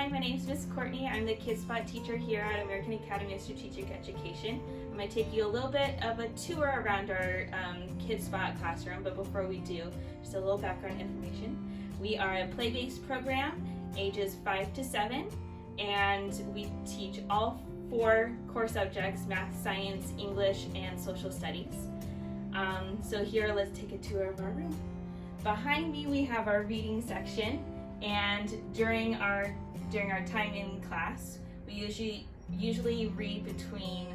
Hi, my name is Miss Courtney. I'm the Kidspot teacher here at American Academy of Strategic Education. I'm going to take you a little bit of a tour around our Kidspot classroom, but before we do, just a little background information. We are a play-based program, ages 5 to 7, and we teach all 4 core subjects: math, science, English, and social studies. So here, let's take a tour of our room. Behind me, we have our reading section, and during our time in class, we usually read between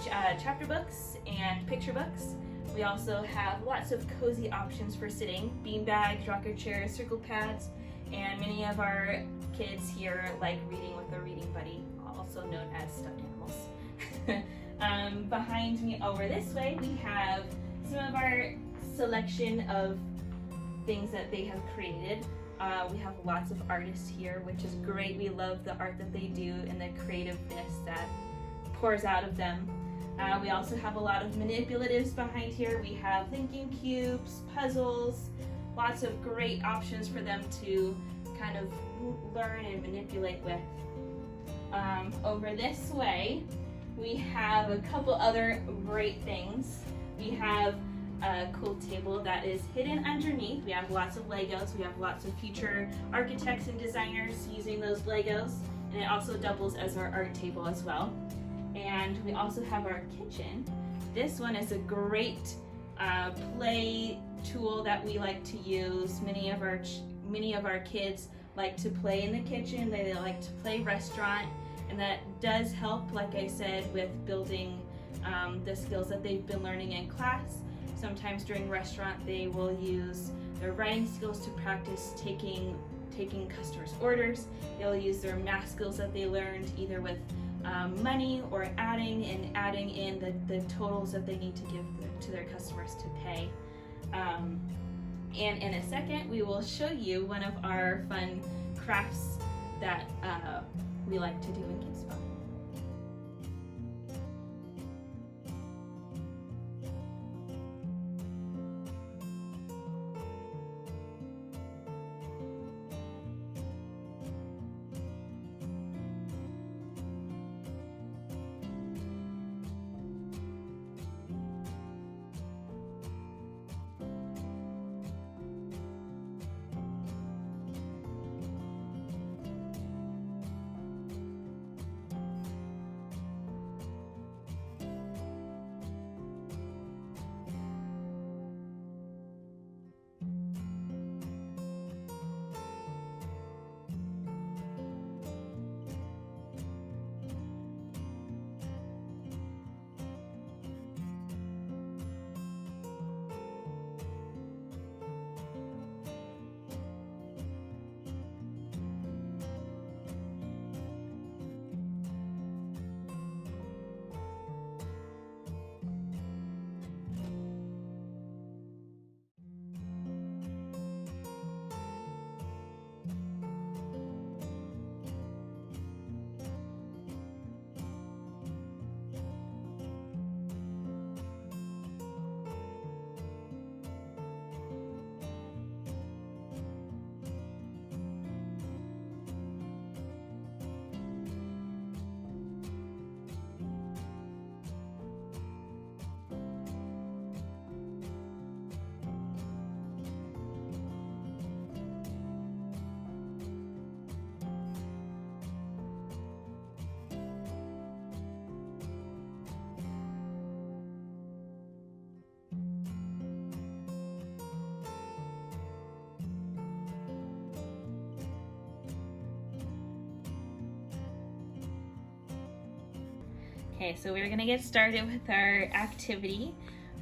chapter books and picture books. We also have lots of cozy options for sitting: beanbags, rocker chairs, circle pads, and many of our kids here like reading with a reading buddy, also known as stuffed animals. Behind me over this way, we have some of our selection of things that they have created. We have lots of artists here, which is great. We love the art that they do and the creativeness that pours out of them. We also have a lot of manipulatives behind here. We have thinking cubes, puzzles, lots of great options for them to kind of learn and manipulate with. Over this way, we have a couple other great things. We have a cool table that is hidden underneath. We have lots of Legos. We have lots of future architects and designers using those Legos, and it also doubles as our art table as well. And we also have our kitchen. This one is a great play tool that we like to use. Many of our kids like to play in the kitchen. They like to play restaurant, and that does help, like I said, with building the skills that they've been learning in class. Sometimes during restaurant, they will use their writing skills to practice taking customers' orders. They'll use their math skills that they learned either with money or adding in the totals that they need to give to their customers to pay. And in a second, we will show you one of our fun crafts that we like to do in Kidspot. Okay, so we're gonna get started with our activity.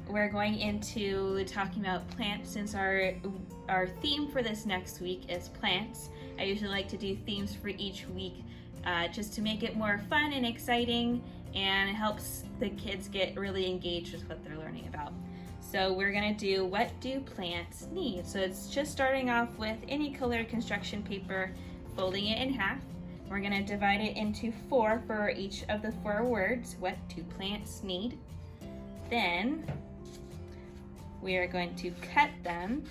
We're going into talking about plants since our theme for this next week is plants. I usually like to do themes for each week just to make it more fun and exciting, and it helps the kids get really engaged with what they're learning about. So we're gonna do what do plants need? So it's just starting off with any colored construction paper, folding it in half. We're gonna divide it into 4 for each of the 4 words. What do plants need? Then we are going to cut them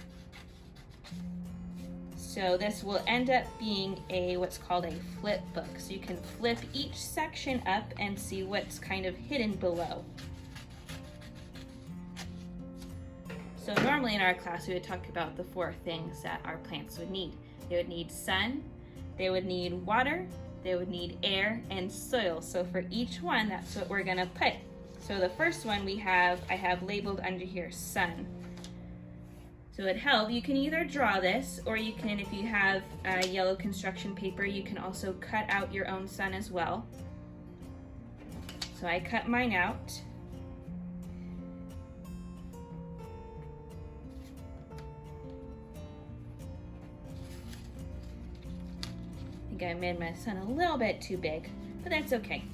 So this will end up being what's called a flip book. So you can flip each section up and see what's kind of hidden below. So normally in our class we would talk about the 4 things that our plants would need. They would need sun, they would need water, they would need air, and soil. So for each one, that's what we're gonna put. So the first one I have labeled under here, sun. So it helps, you can either draw this, or you can, if you have yellow construction paper, you can also cut out your own sun as well. So I cut mine out. I think I made my sun a little bit too big, but that's okay.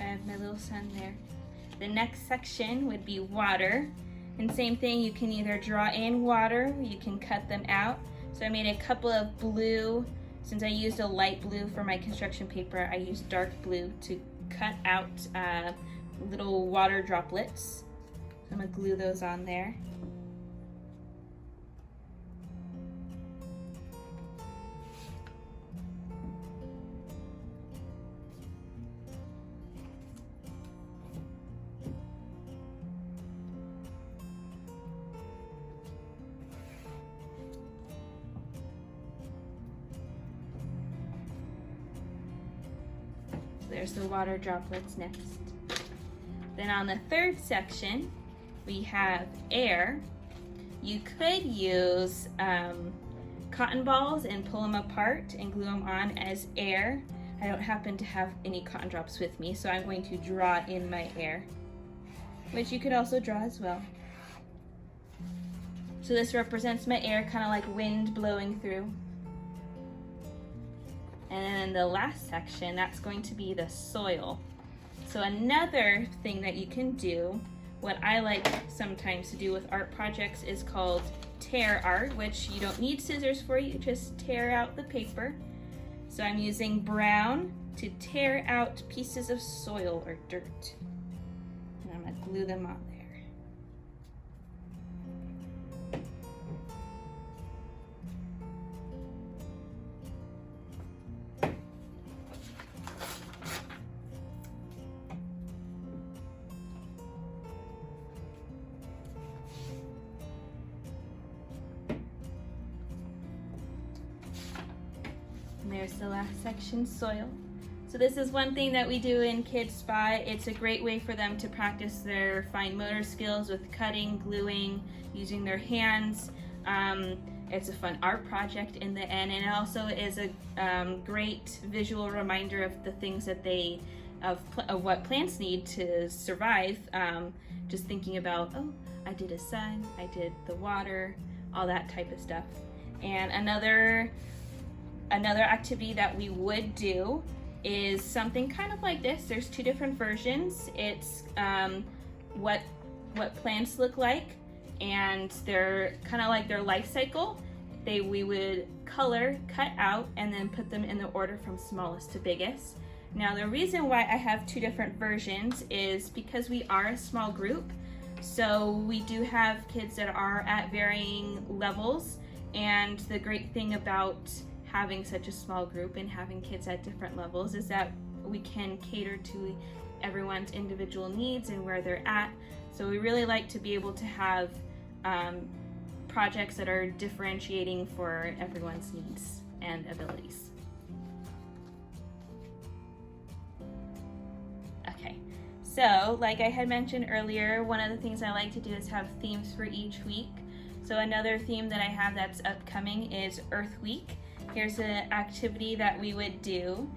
I have my little sun there. The next section would be water. And same thing, you can either draw in water, or you can cut them out. So I made a couple of blue. Since I used a light blue for my construction paper, I used dark blue to cut out little water droplets. So I'm gonna glue those on there. There's the water droplets next. Then on the third section, we have air. You could use cotton balls and pull them apart and glue them on as air. I don't happen to have any cotton drops with me, so I'm going to draw in my air, which you could also draw as well. So this represents my air, kind of like wind blowing through. And then the last section, that's going to be the soil. So another thing that you can do, what I like sometimes to do with art projects, is called tear art, which you don't need scissors for, you just tear out the paper. So I'm using brown to tear out pieces of soil or dirt. And I'm gonna glue them on there. And there's the last section, soil. So this is one thing that we do in Kidspot. It's a great way for them to practice their fine motor skills with cutting, gluing, using their hands. It's a fun art project in the end, and it also is a great visual reminder of the things that of what plants need to survive. Just thinking about, oh, I did a sun, I did the water, all that type of stuff. And another activity that we would do is something kind of like this. There's 2 different versions. It's what plants look like, and they're kind of like their life cycle. We would color, cut out, and then put them in the order from smallest to biggest. Now the reason why I have 2 different versions is because we are a small group. So we do have kids that are at varying levels, and the great thing about having such a small group and having kids at different levels is that we can cater to everyone's individual needs and where they're at. So we really like to be able to have projects that are differentiating for everyone's needs and abilities. Okay, so like I had mentioned earlier, one of the things I like to do is have themes for each week. So another theme that I have that's upcoming is Earth Week. Here's an activity that we would do.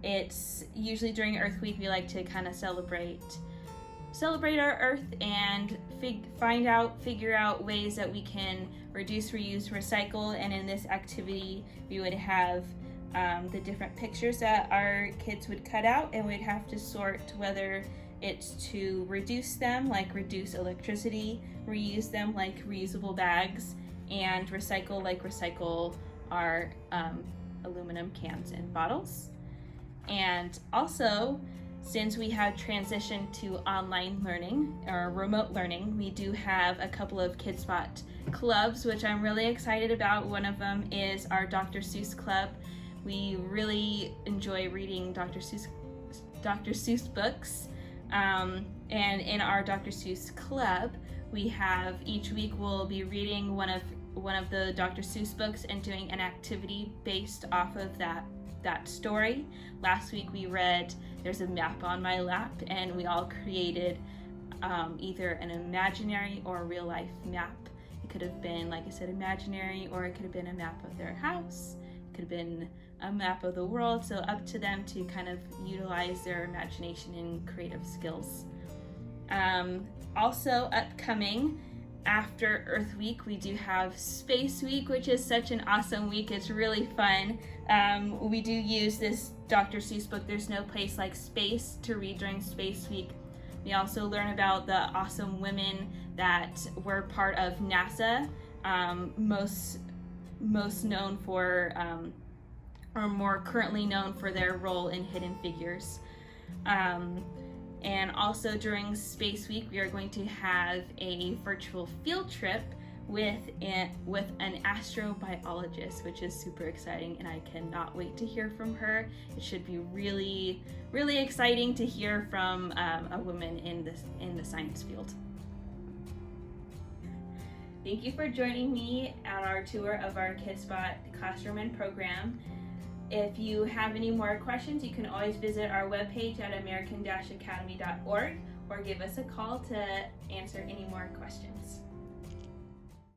It's usually during Earth Week we like to kind of celebrate our Earth and figure out ways that we can reduce, reuse, recycle. And in this activity we would have the different pictures that our kids would cut out, and we'd have to sort whether it's to reduce them, like reduce electricity, reuse them, like reusable bags, and recycle, like recycle our aluminum cans and bottles. And also, since we have transitioned to online learning or remote learning, we do have a couple of Kidspot clubs, which I'm really excited about. One of them is our Dr. Seuss club. We really enjoy reading Dr. Seuss books. And in our Dr. Seuss club, we have each week we'll be reading one of the Dr. Seuss books and doing an activity based off of that story. Last week we read There's a Map on My Lap, and we all created either an imaginary or real life map. It could have been, like I said, imaginary, or it could have been a map of their house. It could have been a map of the world, so up to them to kind of utilize their imagination and creative skills. Also upcoming, after Earth Week, we do have Space Week, which is such an awesome week. It's really fun. We do use this Dr. Seuss book, There's No Place Like Space, to read during Space Week. We also learn about the awesome women that were part of NASA, most known for, or more currently known for their role in Hidden Figures. And also during Space Week, we are going to have a virtual field trip with an astrobiologist, which is super exciting, and I cannot wait to hear from her. It should be really, really exciting to hear from a woman in the science field. Thank you for joining me on our tour of our Kidspot classroom and program. If you have any more questions, you can always visit our webpage at american-academy.org or give us a call to answer any more questions.